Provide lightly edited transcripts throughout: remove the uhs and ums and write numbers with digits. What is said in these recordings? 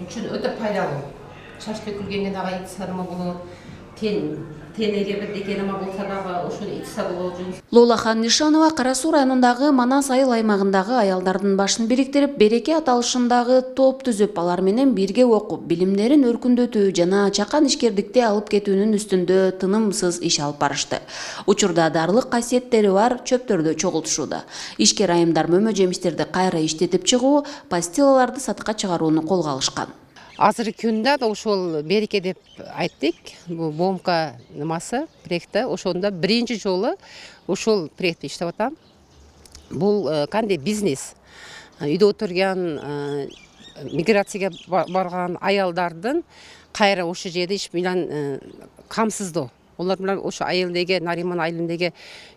үчүн өтө пайдалуу. Чач төкүлгенге дагы ичсанма болот. Тенеге бирдеке нема болса дагы ошону ичсе болот. Лолахан Нишанова Кара Суу районундагы Манас айыл аймагындагы аялдардын башын бириктирип, береке аталышындагы топ түзүп, алар менен бирге окуп, билимдерин өркүндөтүү жана чакан ишкердикти алып кетүүнүн үстүндө тынымсыз иш алып барышты. Учурда дарылык касиеттери бар чөптөрдү чогултушууда. Ишкер айымдар мөмө жемиштерди кайра иштетип чыгуу, пастилаларды сатыкка чыгарууну колго алышкан. Азыркы күндө да ошол береке деп айттык. Бул бомка немасы проекти ошондо биринчи жолу ошол проектти иштеп атам. Бул кандай бизнес? Үйдө отурган миграцияга барган аялдардын кайра ошо жерде иш менен камсыздоо. Олар менен ошо айылдагы Нариман айылындагы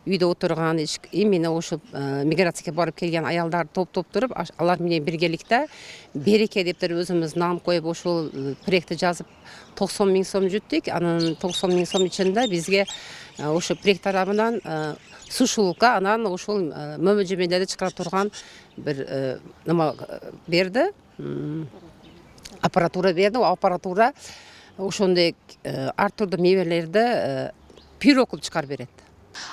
үйдө отурган именно ошо миграцияга барып келген аялдар топтоп туруп, алар менен биргеликте береке деп өзүбүз нам коюп ошол проектти жазып 90 000 сом жүттүк. Анан 90 000 сом ичинде бизге ошо проект тарабынан сушулукка анан ошол мөмө жемелерди чыгара турган бир нема берди. Аппаратура берди. Аппаратура ошондой ар түрдүү мебелерди пирог кылып чыгарып берет.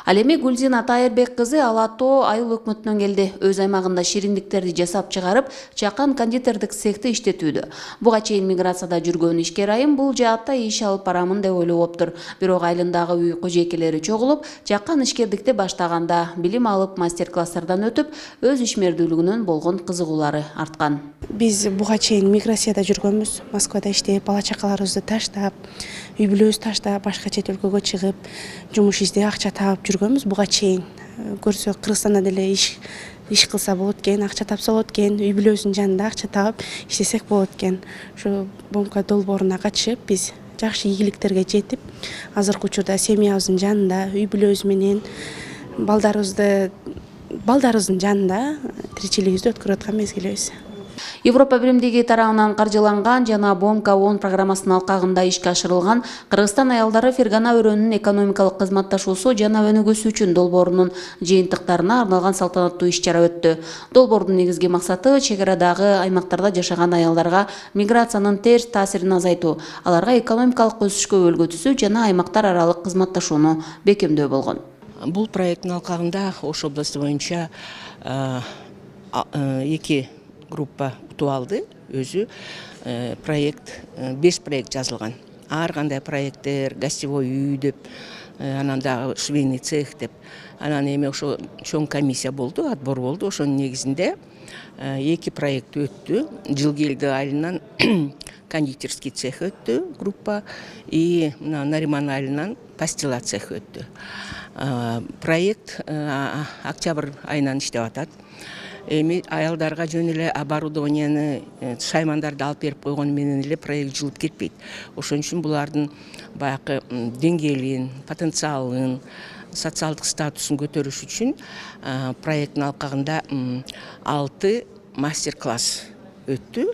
Ал эми Гүлзин Атайырбек кызы Алато айыл өкмөтүнөн келди. Өз аймагында шириндиктерди жасап чыгарып, чакан кондитердик цехти иштетүүдө. Буга чейин миграцияда жүргөн ишкер айым бул жаатта иш алып барамын деп ойлоптур. Бирок айылындагы үй кожойкелери чогулуп, чакан ишкердикти баштаганда билим алып, мастер-класстардан өтүп, өз ишмердүүлүгүнөн болгон кызыгуулары арткан. Биз буга чейин миграцияда жүргөнбүз. Москвада иштеп, бала чакаларыбызды таштап, үй бүлөбүздү таштап, башка чет өлкөгө чыгып, жумуш издеп, акча таап жүргөнбүз. Буга чейин көрсө Кыргызстанда деле иш кылса болот экен, акча тапса болот экен, үй бүлөбүздүн жанында акча таап иштесек болот экен. Ошо бомка долбооруна катышып, биз жакшы ийгиликтерге жетип, азыркы учурда семьябыздын жанында, үй бүлөбүз менен балдарыбыздын жанында тиричилигибизди өткөрүп аткан мезгилибиз. Европа биримдиги тарабынан каржыланган жана Бомка 10 программасынын алкагында ишке ашырылган Кыргызстан аялдары Фергана өрөөнүнүн экономикалык кызматташуусу жана өнүгүүсү үчүн долбоорунун жыйынтыктарына арналган салтанаттуу иш-чара өттү. Долбоордун негизги максаты чек арадагы аймактарда жашаган аялдарга миграциянын терс таасирин азайтуу, аларга экономикалык өсүшкө өбөлгө түзүү жана аймактар аралык кызматташууну бекемдөө болгон. Бул проекттин алкагында Ош областы боюнча 2 группа утуп алды. Өзү проект 5 проект жазылган. Ар кандай проекттер, гостевой үй деп, анан дагы швейный цех деп. Анан эми ошо чоң комиссия болду, отбор болду. Ошонун негизинде 2 проект өттү. Жылгелди айылынан кондитерский цех өттү группа и Нариман айылынан пастила цех өттү. Проект октябрь айынан иштеп атат. Эми аялдарга жөн эле оборудованияны, шаймандарды алып берип койгону менен эле проект жылып кетпейт. Ошон үчүн булардын баягы деңгээлин, потенциалын, социалдык статусун көтөрүш үчүн проекттин алкагында 6 мастер-класс өттү.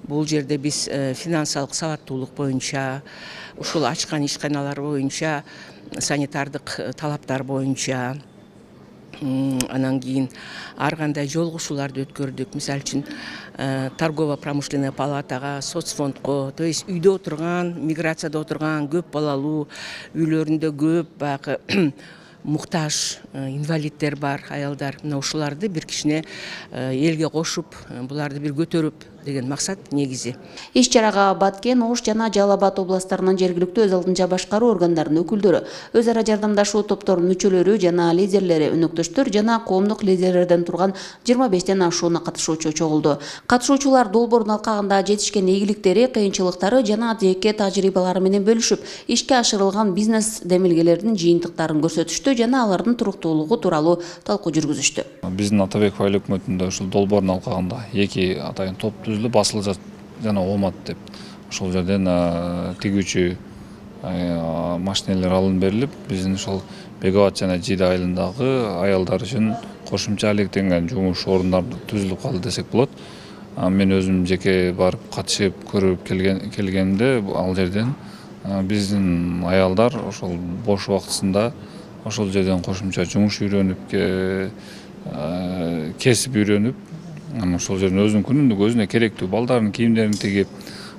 Бул жерде биз финансылык сабаттуулук боюнча, ушул ачкан ишканалар боюнча, санитардык талаптар боюнча, анан кийин ар кандай жолугушууларды өткөрдүк. Мисалы үчүн торгово-промышленный палатага, соцфондко, то есть үйдө отурган, миграцияда отурган көп балалуу, үйлөрүндө көп баягы муктаж инвалидтер бар аялдар. Мына ушуларды бир кичине элге кошуп, буларды бир көтөрүп деген максат негизи. Иш-чарага Баткен, Ош жана Жалал Абад областарынын жергиликтүү өз алдынча башкаруу органдарынын өкүлдөрү, өз ара жардамдашуу топторунун мүчөлөрү жана лидерлери, өнөктөштөр жана коомдук лидерлерден турган 25ден ашуун катышуучу чогулду. Катышуучулар долбоордун алкагында жетишкен ийгиликтери, кыйынчылыктары жана жеке тажрыйбалары менен бөлүшүп, ишке ашырылган бизнес демилгелердин жыйынтыктарын көрсөтүштү жана алардын туруктуулугу тууралуу талкуу жүргүзүштү. Биздин Атабеков айыл өкмөтүндө ушул долбоордун алкагында 2 атайын топ түзүлүп, басылжат жана Омат деп ошол жерден тигүүчү машинелер алынып берилип, биздин ошол Беговат жана Жиде айылындагы аялдар үчүн кошумча алектенген жумуш орундары түзүлүп калды десек болот. Мен өзүм жеке барып катышып көрүп келгенимде ал жерден биздин аялдар ошол бош убактысында ошол жерден кошумча жумуш үйрөнүп, кесип үйрөнүп, ошол жерден өзүнүн күнүмдүк өзүнө керектүү балдардын кийимдерин тигип,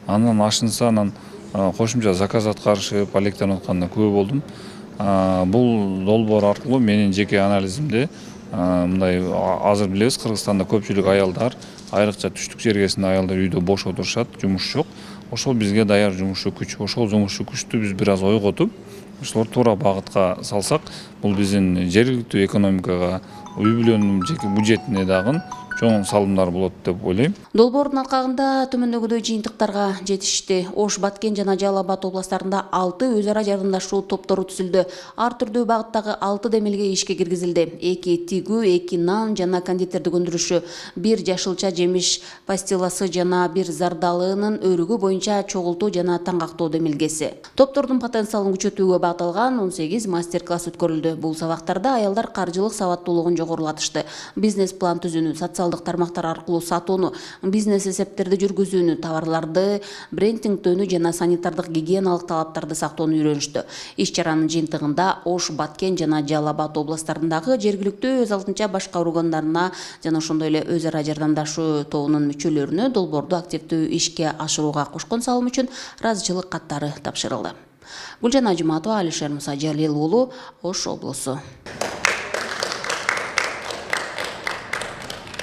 Андан ашынса, анан кошумча заказ аткарышып, алектенип атканда күбө болдум. Бул долбоор аркылуу менин жеке анализимде мындай азыр билебиз, Кыргызстанда көпчүлүк аялдар, айрыкча түштүк жергесинде аялдар үйдө бош отурушат, жумуш жок. Ошол бизге даяр жумушчу күч. Ошол жумушчу күчтү биз бир аз ойготуп, ошолор туура багытка салсак, бул биздин жергиликтүү экономикага, үй бүлөнүн жеке бюджетине дагы чоң салымдар болот деп ойлойм. Долбоордун алкагында төмөндөгүдөй жыйынтыктарга жетишти. Ош, Баткен жана Жалал Абад областарында 6 өз ара жардамдашуу топтору түзүлдү. Ар түрдүү багыттагы 6 демилге ишке киргизилди. 2 тигүү, 2 нан жана кондитердик өндүрүшү, 1 жашылча жемиш пастиласы жана 1 зардалынын өрүгү боюнча чогултуу жана таңгактоо демилгеси. Топтордун потенциалын күчөтүүгө багытталган 18 мастер-класс өткөрүлдү. Бул сабактарда аялдар каржылык сабаттуулугун жогорулатышты. Бизнес план түзүүнү, социалдык тармактар аркылуу сатууну, бизнес эсептерди жүргүзүүнү, товарларды брендингдөөнү жана санитардык гигиеналык талаптарды сактоону үйрөнүштү. Иш чаранын жыйынтыгында Ош, Баткен жана Жалал Абад областарындагы жергиликтүү өз алдынча башкаруу органдарына жана ошондой эле өз ара жардамдашуу тобунун мүчөлөрүнө долбоорду активдүү ишке ашырууга кошкон салым үчүн ыраазычылык каттары тапшырылды. Гүлжан Ажыматова, Алишер Мусажалил уулу, Ош облусу.